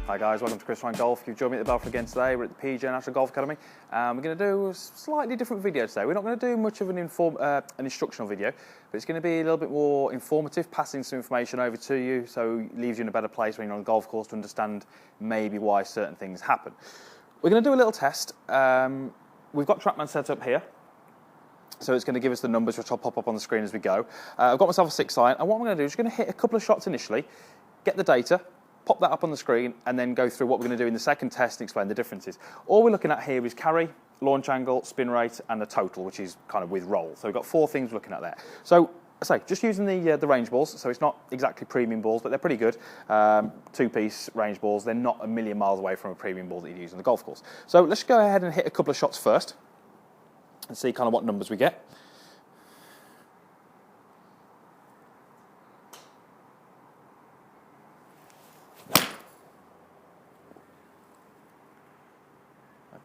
Hi guys, welcome to Chris Ryan Golf. You've joined me at the Belfry again today. We're at the PJ National Golf Academy. We're going to do a slightly different video today. We're not going to do much of an instructional video, but it's going to be a little bit more informative, passing some information over to you, so it leaves you in a better place when you're on a golf course to understand maybe why certain things happen. We're going to do a little test. We've got TrackMan set up here, so it's going to give us the numbers which I'll pop up on the screen as we go. I've got myself a 6-iron, and what I'm going to do is going to hit a couple of shots initially, get the data, pop that up on the screen, and then go through what we're going to do in the second test and explain the differences. All we're looking at here is carry, launch angle, spin rate, and the total, which is kind of with roll. So we've got 4 things we're looking at there. So, I say, just using the range balls, so it's not exactly premium balls, but they're pretty good. 2-piece range balls, they're not a million miles away from a premium ball that you'd use on the golf course. So let's go ahead and hit a couple of shots first, and see kind of what numbers we get.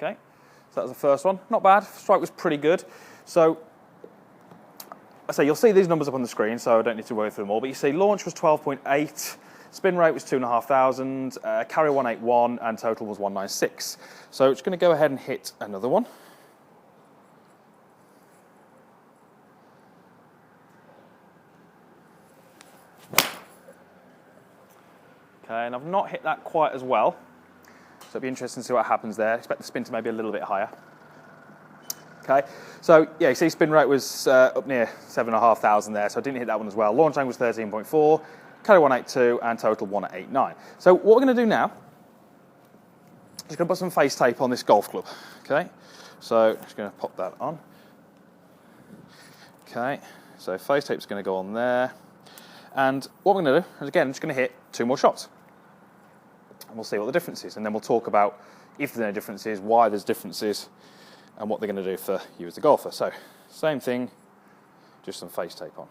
Okay, so that was the first one. Not bad. Strike was pretty good. So, I say you'll see these numbers up on the screen, so I don't need to worry through them all. But you see, launch was 12.8, spin rate was 2,500, carry 181, and total was 196. So, it's going to go ahead and hit another one. Okay, and I've not hit that quite as well. So it'll be interesting to see what happens there. Expect the spin to maybe a little bit higher. Okay, so yeah, you see spin rate was up near 7,500 there, so I didn't hit that one as well. Launch angle was 13.4, carry 182, and total 189. So what we're going to do now is going to put some face tape on this golf club. Okay, so just going to pop that on. Okay, so face tape's going to go on there. And what we're going to do is, again, I'm just going to hit 2 more shots. And we'll see what the difference is, and then we'll talk about if there's any differences, why there's differences, and what they're going to do for you as a golfer. So, same thing, just some face tape on.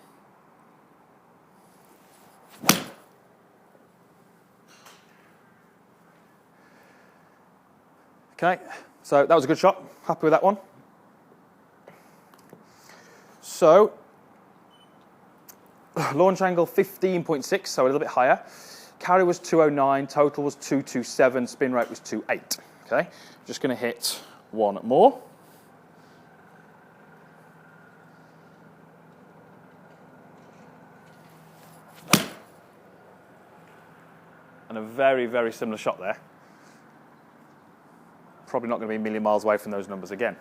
Okay, so that was a good shot. Happy with that one. So, launch angle 15.6, so a little bit higher. Carry was 209, total was 227, spin rate was 28. Okay, just going to hit one more. And a very, very similar shot there. Probably not going to be a million miles away from those numbers again.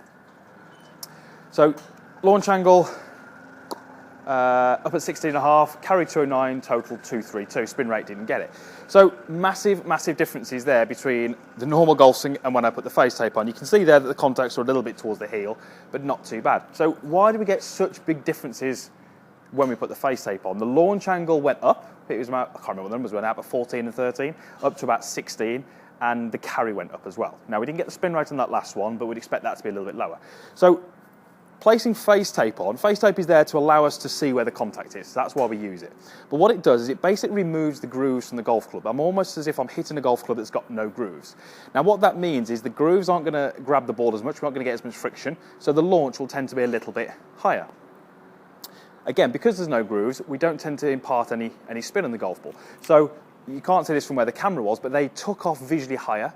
So, launch angle up at 16.5, carry 209, total 232. Spin rate didn't get it. So massive, massive differences there between the normal golf swing and when I put the face tape on. You can see there that the contacts are a little bit towards the heel, but not too bad. So why do we get such big differences when we put the face tape on? The launch angle went up. It was about, I can't remember what the numbers went out, but 14 and 13, up to about 16, and the carry went up as well. Now we didn't get the spin rate on that last one, but we'd expect that to be a little bit lower. So placing face tape on, face tape is there to allow us to see where the contact is. So that's why we use it. But what it does is it basically removes the grooves from the golf club. I'm almost as if I'm hitting a golf club that's got no grooves. Now what that means is the grooves aren't going to grab the ball as much, we're not going to get as much friction, so the launch will tend to be a little bit higher. Again, because there's no grooves, we don't tend to impart any spin on the golf ball. So you can't see this from where the camera was, but they took off visually higher,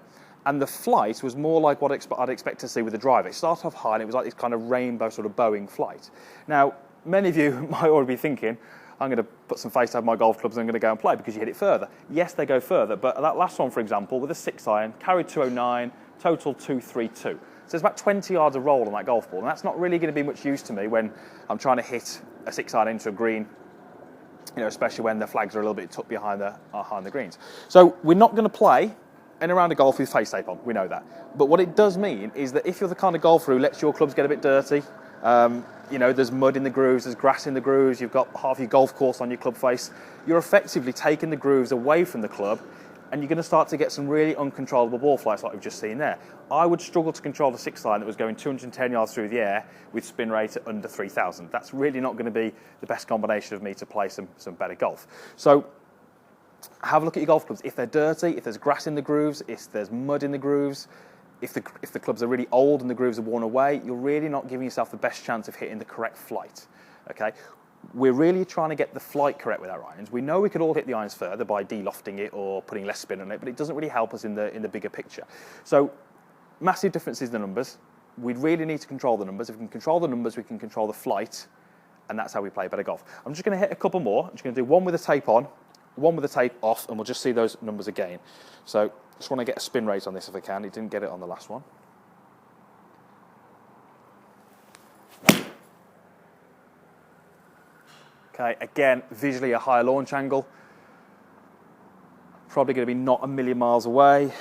and the flight was more like what I'd expect to see with the driver. It started off high, and it was like this kind of rainbow sort of Boeing flight. Now, many of you might already be thinking, I'm going to put some face tape on my golf clubs and I'm going to go and play because you hit it further. Yes, they go further, but that last one, for example, with a 6-iron, carried 209, total 232. So there's about 20 yards of roll on that golf ball, and that's not really going to be much use to me when I'm trying to hit a 6-iron into a green, you know, especially when the flags are a little bit tucked behind the greens. So we're not going to play in a round of golf with face tape on, we know that. But what it does mean is that if you're the kind of golfer who lets your clubs get a bit dirty, you know, there's mud in the grooves, there's grass in the grooves, you've got half your golf course on your club face, you're effectively taking the grooves away from the club, and you're going to start to get some really uncontrollable ball flights like we've just seen there. I would struggle to control the 6-iron that was going 210 yards through the air with spin rate at under 3,000. That's really not going to be the best combination of me to play some better golf. So have a look at your golf clubs. If they're dirty, if there's grass in the grooves, if there's mud in the grooves, if the clubs are really old and the grooves are worn away, you're really not giving yourself the best chance of hitting the correct flight. Okay. we're really trying to get the flight correct with our irons. We know we could all hit the irons further by de-lofting it or putting less spin on it, but it doesn't really help us in the bigger picture. So massive differences in the numbers. We really need to control the numbers. If we can control the numbers, we can control the flight, and that's how we play better golf. I'm just going to hit a couple more. I'm just going to do one with the tape on, one with the tape off, and we'll just see those numbers again. So just want to get a spin rate on this if I can. It didn't get it on the last one. Okay, again, visually a higher launch angle. Probably going to be not a million miles away.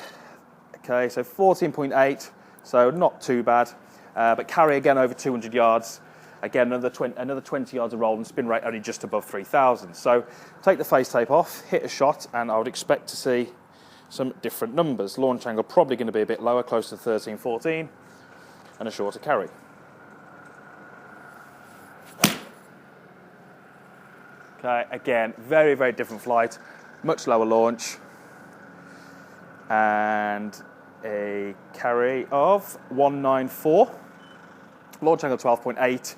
Okay, so 14.8, so not too bad. But carry again over 200 yards. Again, another 20 yards of roll and spin rate only just above 3,000. So take the face tape off, hit a shot, and I would expect to see some different numbers. Launch angle probably going to be a bit lower, close to 13, 14, and a shorter carry. Okay, again, very, very different flight, much lower launch, and a carry of 194, launch angle 12.8,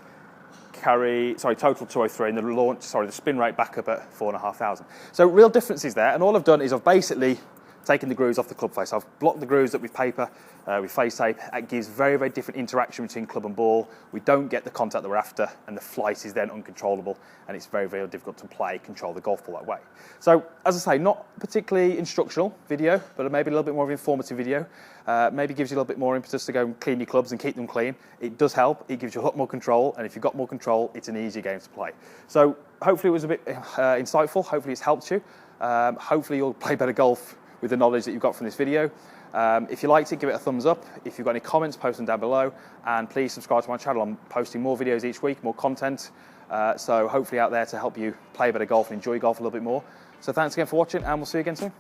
total 203, and the spin rate back up at 4,500. So real differences there, and all I've done is I've basically taken the grooves off the club face. I've blocked the grooves up with paper, with face tape. It gives very, very different interaction between club and ball. We don't get the contact that we're after, and the flight is then uncontrollable, and it's very, very difficult to control the golf ball that way. So, as I say, not particularly instructional video, but maybe a little bit more of an informative video. Maybe gives you a little bit more impetus to go and clean your clubs and keep them clean. It does help. It gives you a lot more control, and if you've got more control, it's an easier game to play. So, hopefully it was a bit insightful. Hopefully it's helped you. Hopefully you'll play better golf with the knowledge that you've got from this video. If you liked it, give it a thumbs up. If you've got any comments, post them down below. And please subscribe to my channel. I'm posting more videos each week, more content. So hopefully out there to help you play better golf and enjoy golf a little bit more. So thanks again for watching, and we'll see you again soon.